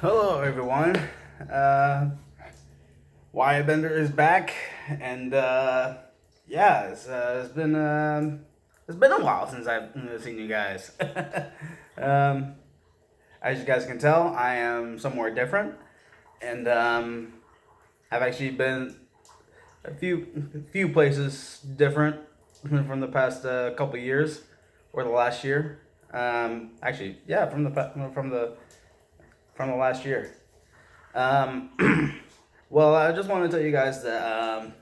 Hello, everyone. Uh, Wyatt Bender is back, and yeah, it's been a while since I've seen you guys. um, as you guys can tell, I am somewhere different, and I've actually been a few places different from the past couple years or the last year. Actually, yeah, from the last year. Um, well, I just want to tell you guys that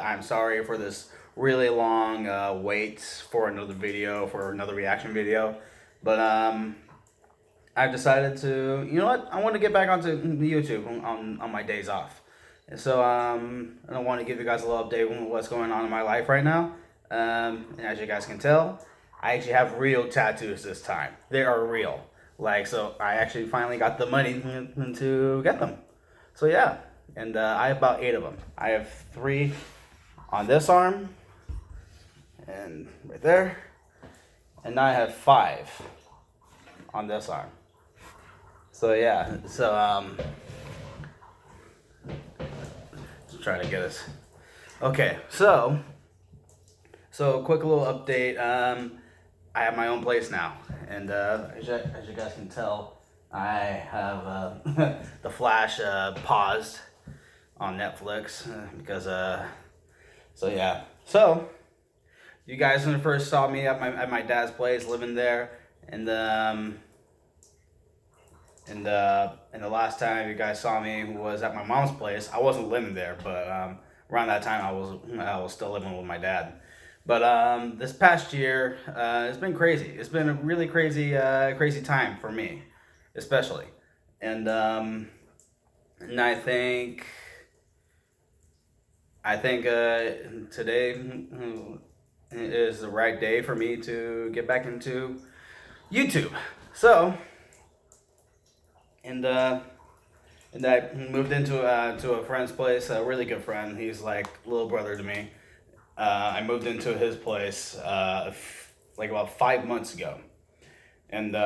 I'm sorry for this really long wait for another video, for another reaction video. But I've decided to, you know what? I want to get back onto YouTube on my days off. And so I want to give you guys a little update on what's going on in my life right now. And as you guys can tell, I actually have real tattoos this time. They are real. Like, so I actually finally got the money to get them. So yeah, and I have about 8 of them. I have 3 on this arm, and right there, and now I have 5 on this arm. So yeah, just trying to get us. Okay, so quick little update. I have my own place now, and as you guys can tell, I have the Flash paused on Netflix because so yeah. So you guys when you first saw me at my dad's place living there, and and the last time you guys saw me was at my mom's place. I wasn't living there, but around that time I was still living with my dad. But this past year, it's been crazy. It's been a really crazy time for me, especially. And and I think today is the right day for me to get back into YouTube. So, and and I moved into to a friend's place, a really good friend. He's like little brother to me. I moved into his place like about 5 months ago, and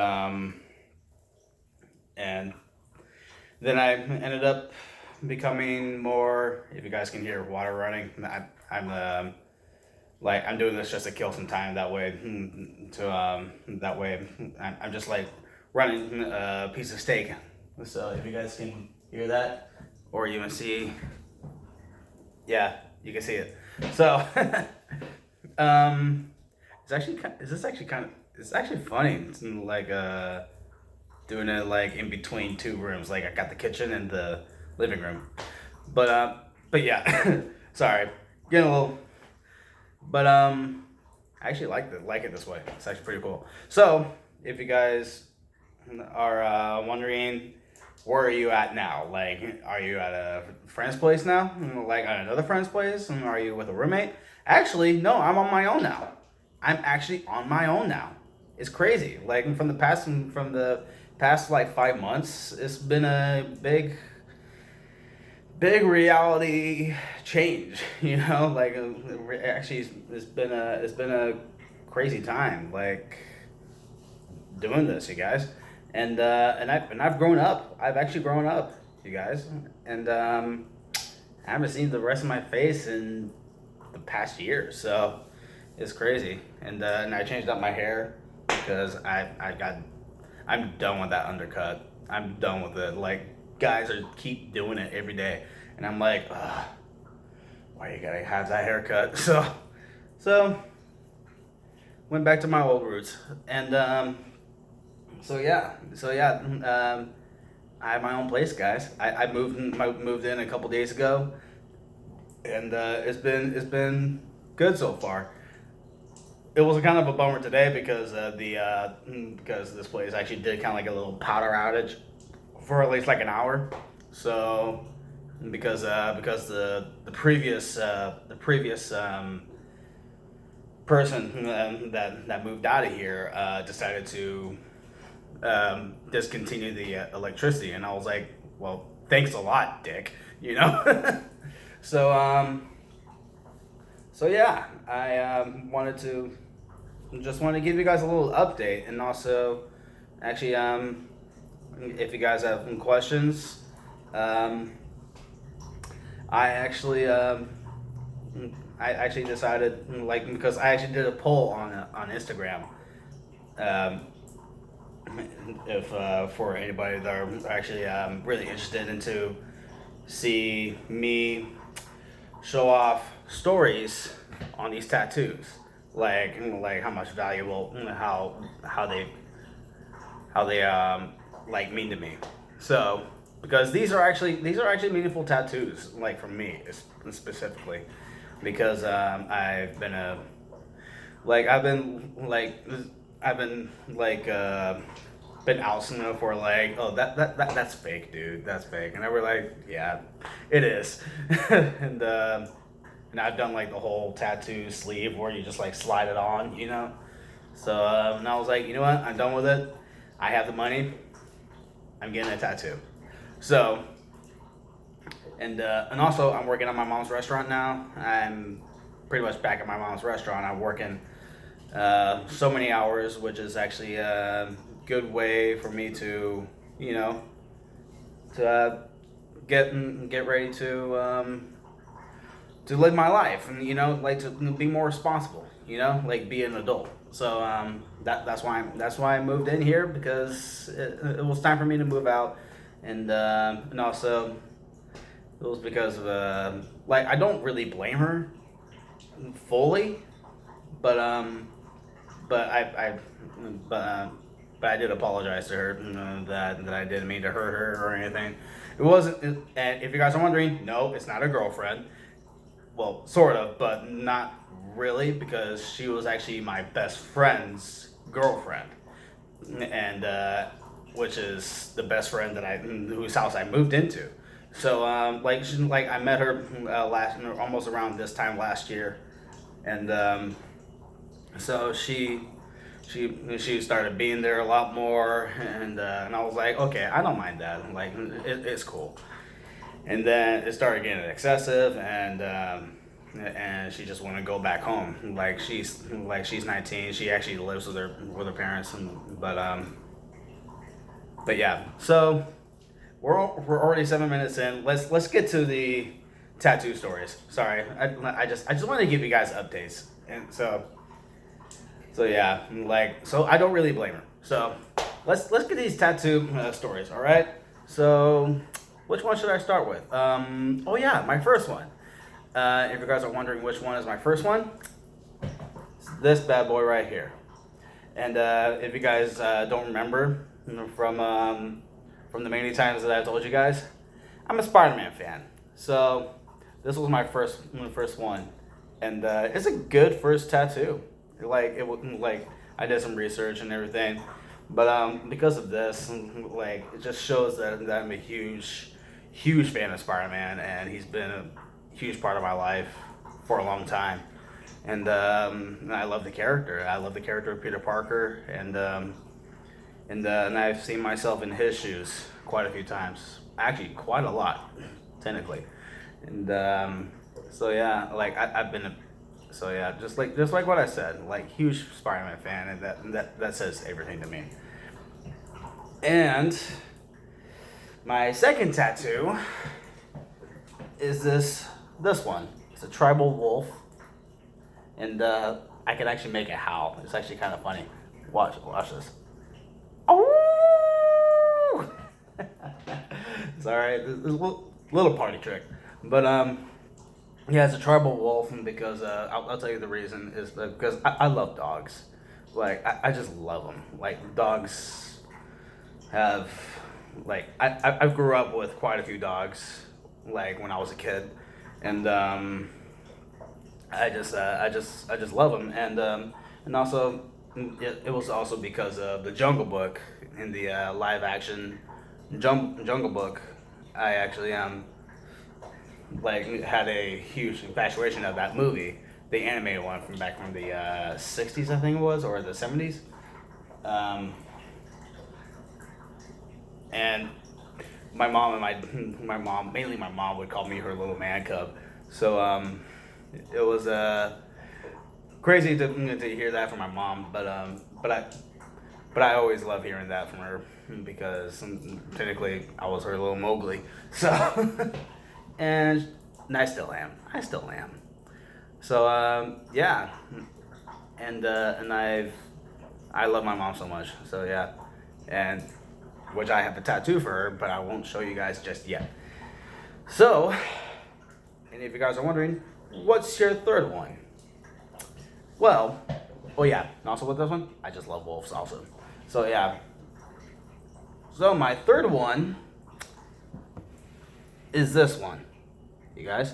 and then I ended up becoming more. If you guys can hear water running, I'm doing this just to kill some time. That way I'm just like running a piece of steak. So if you guys can hear that, or you can see, yeah, you can see it. So it's actually it's actually funny. It's like doing it like in between 2 rooms. Like I got the kitchen and the living room. But yeah, sorry, getting a little. But I actually like it this way. It's actually pretty cool. So if you guys are wondering, where are you at now? Like, are you at a friend's place now? Like at another friend's place? Are you with a roommate? Actually, no, I'm on my own now. I'm actually on my own now. It's crazy. Like from the past like 5 months, it's been a big reality change. Like actually, it's been a crazy time. Like doing this, you guys, and I've grown up. I've actually grown up, you guys, and I haven't seen the rest of my face in the past year, so it's crazy. And I changed up my hair because I'm done with that undercut. I'm done with it. Like guys are keep doing it every day, and I'm like, ugh, why you gotta have that haircut? So went back to my old roots, and I have my own place, guys. I moved in a couple days ago, and it's been good so far. It was kind of a bummer today because because this place actually did kind of like a little power outage for at least like an hour. So because the previous person that moved out of here decided to discontinue the electricity, and I was like, well, thanks a lot, Dick. You know. so so yeah, I wanted to just want to give you guys a little update, and also actually if you guys have some questions, um, I actually I actually decided, like, because I actually did a poll on Instagram. Um, if for anybody that are actually really interested into see me show off stories on these tattoos, like how much valuable, how they like mean to me. So because these are actually meaningful tattoos, like for me specifically, because I've been I've been like been out for like, oh, that's fake, dude, that's fake, and they were like, yeah, it is. And I've done like the whole tattoo sleeve where you just like slide it on, you know. So and I was like, you know what, I'm done with it. I have the money. I'm getting a tattoo. So and also I'm working at my mom's restaurant now. I'm pretty much back at my mom's restaurant. I'm working so many hours, which is actually a good way for me to, you know, to get ready to live my life, and, you know, like to be more responsible, you know, like be an adult. So that's why I moved in here, because it was time for me to move out, and also it was because of like, I don't really blame her fully, but but but uh, but I did apologize to her, that I didn't mean to hurt her or anything. It wasn't, and if you guys are wondering, no, it's not a girlfriend. Well, sort of, but not really, because she was actually my best friend's girlfriend, and which is the best friend that whose house I moved into. So like I met her almost around this time last year, and so she started being there a lot more, and I was like, okay, I don't mind that. Like, it's cool. And then it started getting excessive, and she just wanted to go back home. She's 19. She actually lives with her parents, but yeah. So we're already 7 minutes in. Let's get to the tattoo stories. Sorry, I just wanted to give you guys updates, and so yeah, so I don't really blame her. So let's get these tattoo stories. All right. So which one should I start with? Oh yeah, my first one. If you guys are wondering which one is my first one, it's this bad boy right here. And if you guys don't remember, from the many times that I've told you guys, I'm a Spider-Man fan. So this was my first one, and it's a good first tattoo. Like I did some research and everything, but because of this, like, it just shows that I'm a huge fan of Spider-Man, and he's been a huge part of my life for a long time. And I love the character. I love the character of Peter Parker, and I've seen myself in his shoes quite a few times. Actually, quite a lot, technically. And so yeah, like I've been so yeah, just like what I said, like, huge Spider-Man fan, and that says everything to me. And my second tattoo is this one. It's a tribal wolf, and I can actually make it howl. It's actually kind of funny. Watch this. Oh! Sorry, this is a little party trick, but yeah, it's a tribal wolf, and because I'll tell you the reason is because I love dogs. Like, I just love them. Like, dogs have, like, I grew up with quite a few dogs, like, when I was a kid, and I just love them, and also it was also because of the Jungle Book. In the live action Jungle Book, I actually like had a huge infatuation of that movie, the animated one from back from the 60s, I think it was, or the 70s. And my mom, mainly my mom, would call me her little man cub. So it was crazy to hear that from my mom, but But I always love hearing that from her because technically I was her little Mowgli. So, and I still am. I still am. So yeah, and I love my mom so much. So yeah, and which I have a tattoo for her, but I won't show you guys just yet. So, and if you guys are wondering, what's your third one? Well, oh yeah, and also with this one, I just love wolves also. So yeah. So my third one is this one, you guys.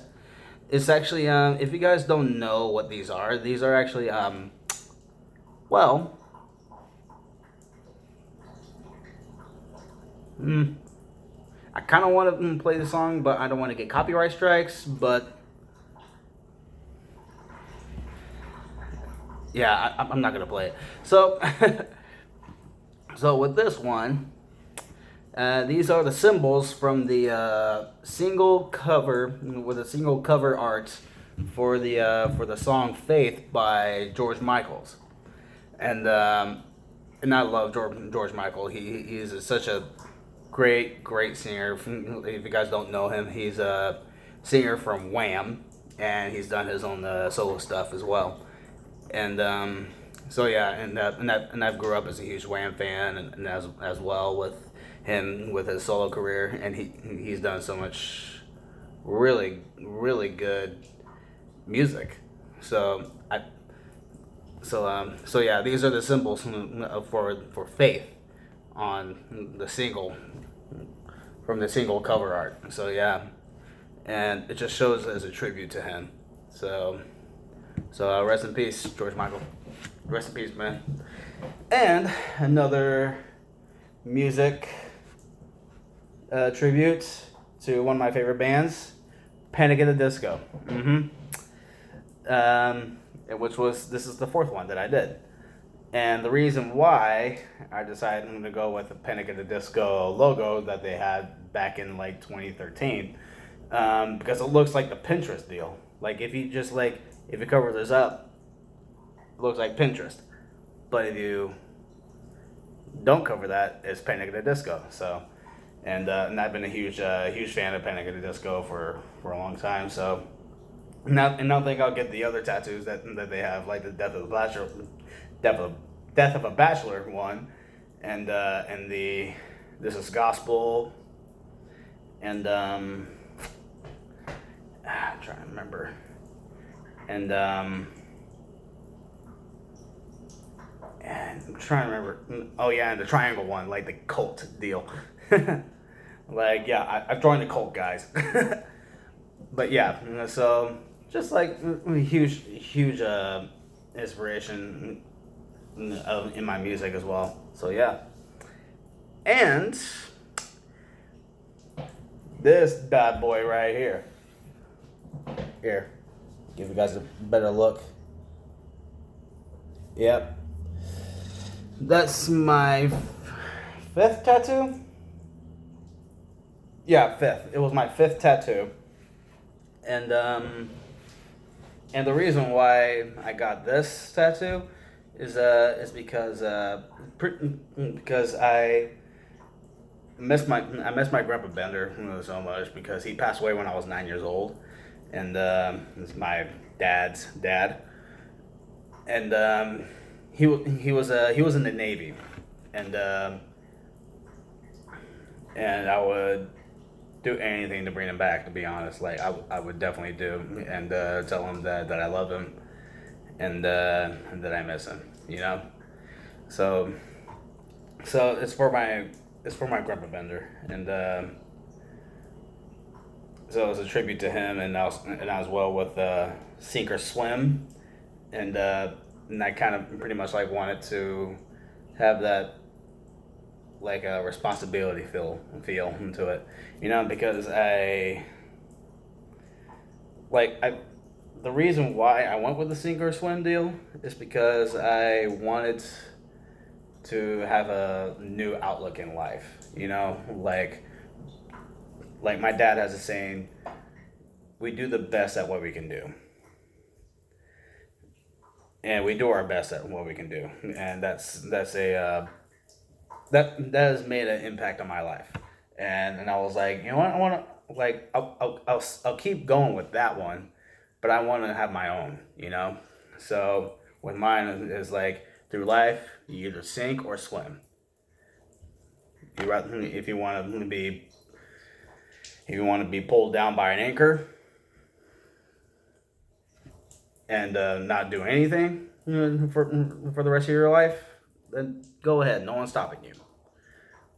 It's actually if you guys don't know what these are actually well, I kind of want to play the song, but I don't want to get copyright strikes. But yeah, I'm not gonna play it. So, so with this one, these are the symbols from the single cover with a single cover art for the song "Faith" by George Michaels, and I love George Michael. He's such a great singer. If you guys don't know him, he's a singer from Wham, and he's done his own solo stuff as well. And so yeah, and I've grew up as a huge Wham fan, and as well with him with his solo career, and he's done so much really good music. So so yeah, these are the symbols for faith on the single from the single cover art. So yeah, and it just shows as a tribute to him. So rest in peace, George Michael. Rest in peace, man. And another music tribute to one of my favorite bands, Panic at the Disco. This is the fourth one that I did. And the reason why I decided I'm going to go with the Panic at the Disco logo that they had back in like 2013, because it looks like the Pinterest deal. Like if you cover this up, it looks like Pinterest. But if you don't cover that, it's Panic at the Disco. So, and I've been a huge fan of Panic at the Disco for a long time. So, now I don't think I'll get the other tattoos that they have, like the Death of a Bachelor one, and the This Is Gospel, and I'm trying to remember, and I'm trying to remember. Oh yeah, and the triangle one, like the cult deal. Like yeah, I've joined the cult, guys. But yeah, so just like huge inspiration in my music as well. So yeah, and this bad boy right here. Here, give you guys a better look. Yep, that's my fifth tattoo. Yeah, fifth. It was my fifth tattoo, and the reason why I got this tattoo is because I miss my grandpa Bender so much because he passed away when I was 9 years old, and it's my dad's dad, and he was in the Navy, and I would do anything to bring him back. To be honest, like I would definitely do, and tell him that I love him, and that I miss him. You know, so it's for my grandpa Bender, and so it was a tribute to him, and as well with Sink or Swim, and I kind of pretty much like wanted to have that like a responsibility feel into it, you know, because the reason why I went with the Sink or Swim deal is because I wanted to have a new outlook in life, you know, like my dad has a saying, we do the best at what we can do. And we do our best at what we can do. And that's a that has made an impact on my life. And I was like, you know what, I want to, like, I'll keep going with that one, but I want to have my own, you know. So with mine is like, through life you either sink or swim. If you want to be, if you want to be pulled down by an anchor and not do anything, you know, for the rest of your life, then go ahead. No one's stopping you.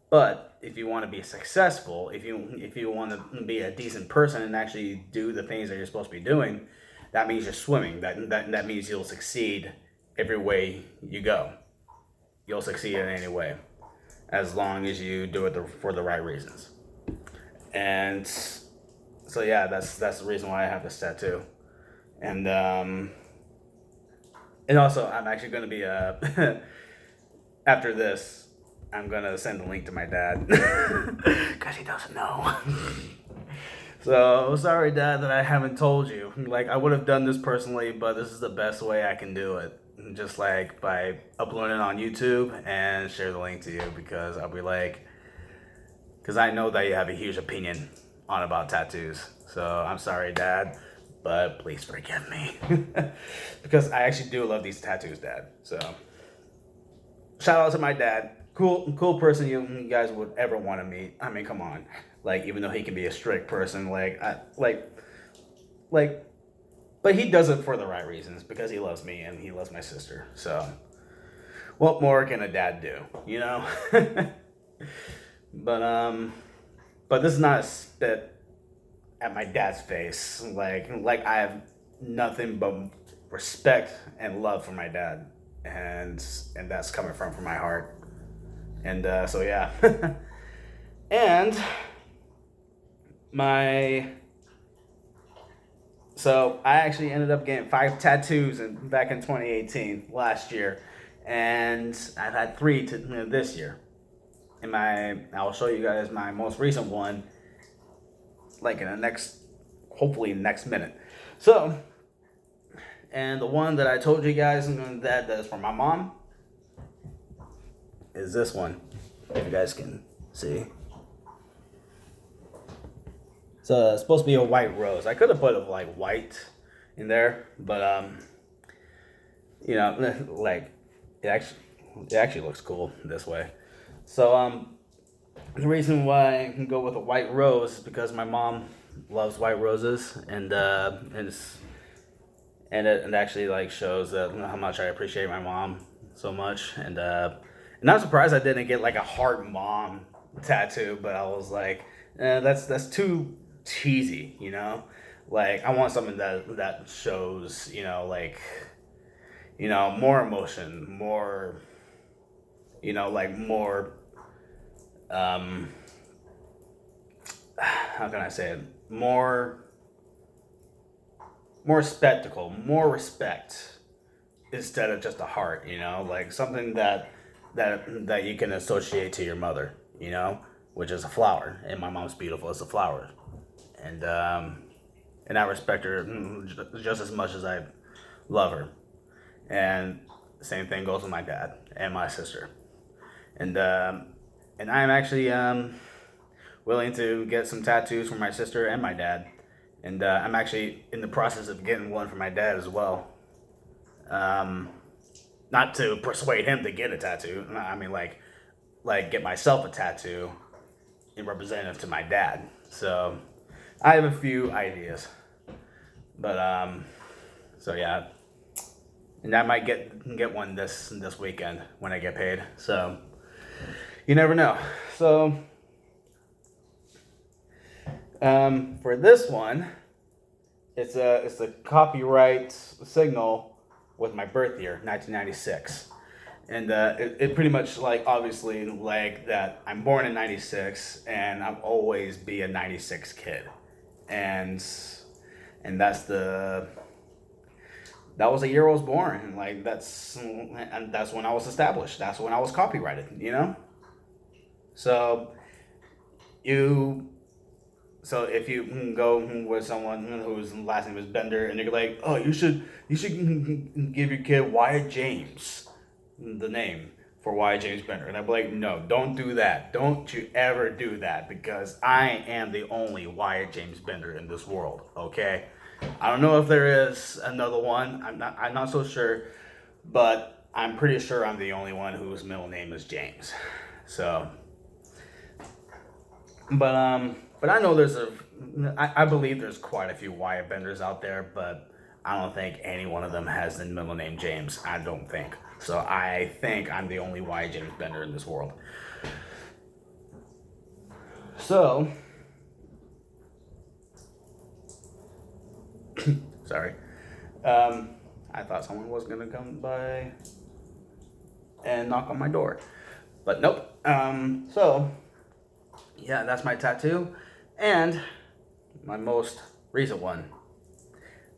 But if you want to be successful, if you want to be a decent person and actually do the things that you're supposed to be doing, that means you're swimming. That means you'll succeed every way you go. You'll succeed in any way, as long as you do it for the right reasons. And so yeah, that's the reason why I have this tattoo. And also I'm actually going to be after this, I'm gonna send a link to my dad because he doesn't know. So sorry, Dad, that I haven't told you. Like, I would have done this personally, but this is the best way I can do it. Just like by uploading it on YouTube and share the link to you, because I'll be like, because I know that you have a huge opinion on about tattoos. So I'm sorry, Dad, but please forgive me. Because I actually do love these tattoos, Dad. So shout out to my dad. Cool person you guys would ever want to meet. I mean, come on. Like, even though he can be a strict person, but he does it for the right reasons, because he loves me and he loves my sister. So, what more can a dad do, you know? But this is not a spit at my dad's face. Like I have nothing but respect and love for my dad, and that's coming from my heart. And so yeah. And so I actually ended up getting 5 tattoos back in 2018, last year, and I've had 3 this year. And I'll show you guys my most recent one, like in the next, hopefully next minute. So, and the one that I told you guys that is for my mom is this one, if you guys can see. So it's supposed to be a white rose. I could have put like white in there, but you know, like it actually looks cool this way. So the reason why I can go with a white rose is because my mom loves white roses, and it actually like shows that how much I appreciate my mom so much. And I'm surprised I didn't get like a heart mom tattoo, but I was like, that's too cheesy, you know. Like, I want something that shows, you know, like, you know, more emotion, more, you know, like more, how can I say it, more spectacle, more respect, instead of just a heart, you know, like something that you can associate to your mother, you know, which is a flower. And my mom's beautiful as a flower. And I respect her just as much as I love her. And the same thing goes with my dad and my sister. And I'm actually willing to get some tattoos for my sister and my dad. And I'm actually in the process of getting one for my dad as well. Not to persuade him to get a tattoo. I mean, like get myself a tattoo in representative to my dad. So I have a few ideas, but so yeah, and I might get one this weekend when I get paid. So you never know. So for this one, it's a copyright signal with my birth year, 1996. And it pretty much, like, obviously, like, that I'm born in 96, and I'll always be a 96 kid. And that was the year I was born. And, like, that's when I was established. That's when I was copyrighted, you know? So if you can go with someone whose last name is Bender, and you're like, oh, you should give your kid Wyatt James, the name, for Wyatt James Bender. And I'd be like, no, don't do that. Don't you ever do that, because I am the only Wyatt James Bender in this world, okay? I don't know if there is another one. I'm not so sure, but I'm pretty sure I'm the only one whose middle name is James. So, but I know I believe there's quite a few Wyatt Benders out there, but I don't think any one of them has the middle name James. I don't think. So I think I'm the only Wyatt James Bender in this world. So, sorry. I thought someone was gonna come by and knock on my door, but nope. So, yeah, that's my tattoo, and my most recent one.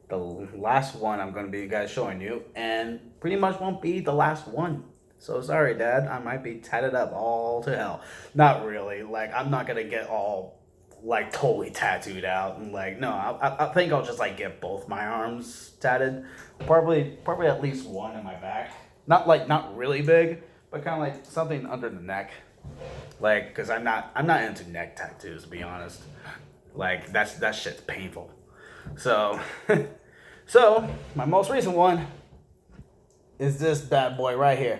The last one I'm going to be you guys showing you, and pretty much won't be the last one. So sorry, Dad, I might be tatted up all to hell. Not really. Like, I'm not going to get all, like, totally tattooed out. And, like, no, I think I'll just, like, get both my arms tatted. Probably at least one in my back. Not really big, but kind of like something under the neck. Like, because I'm not into neck tattoos, to be honest. Like, that shit's painful. So, so my most recent one is this bad boy right here.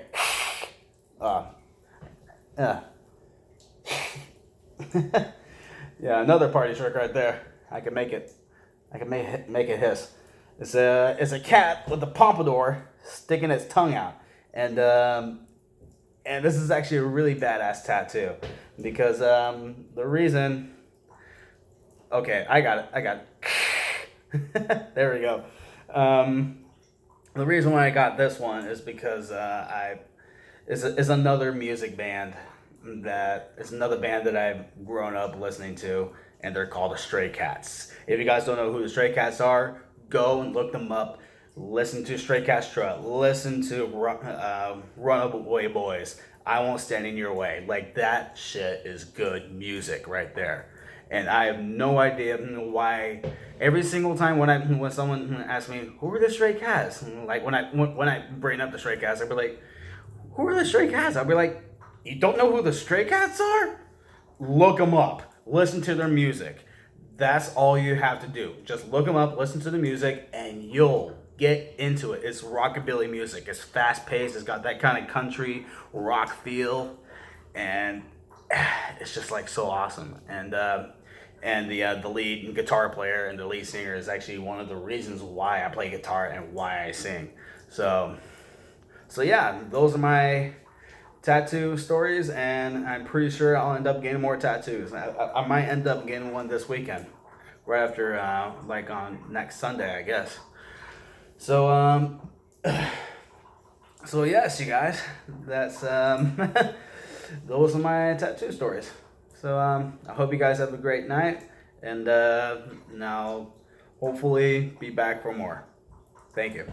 Yeah, another party trick right there. I can make it hiss. It's a cat with a pompadour sticking its tongue out, and this is actually a really badass tattoo, because the reason. Okay, I got it. There we go. The reason why I got this one is because it's another music band it's another band that I've grown up listening to, and they're called the Stray Cats. If you guys don't know who the Stray Cats are, go and look them up. Listen to Stray Cats Strut. Listen to Runaway Boys. I Won't Stand in Your Way. Like, that shit is good music right there. And I have no idea why. Every single time when someone asks me, who are the Stray Cats? Like, when I bring up the Stray Cats, I'll be like, who are the Stray Cats? I'll be like, you don't know who the Stray Cats are? Look them up. Listen to their music. That's all you have to do. Just look them up, listen to the music, and you'll get into it. It's rockabilly music. It's fast paced. It's got that kind of country rock feel, and it's just like so awesome. And the lead guitar player and the lead singer is actually one of the reasons why I play guitar and why I sing. So yeah, those are my tattoo stories, and I'm pretty sure I'll end up getting more tattoos. I might end up getting one this weekend, right after like on next Sunday, I guess. So so yes, you guys, that's those are my tattoo stories. So I hope you guys have a great night, and now hopefully be back for more. Thank you.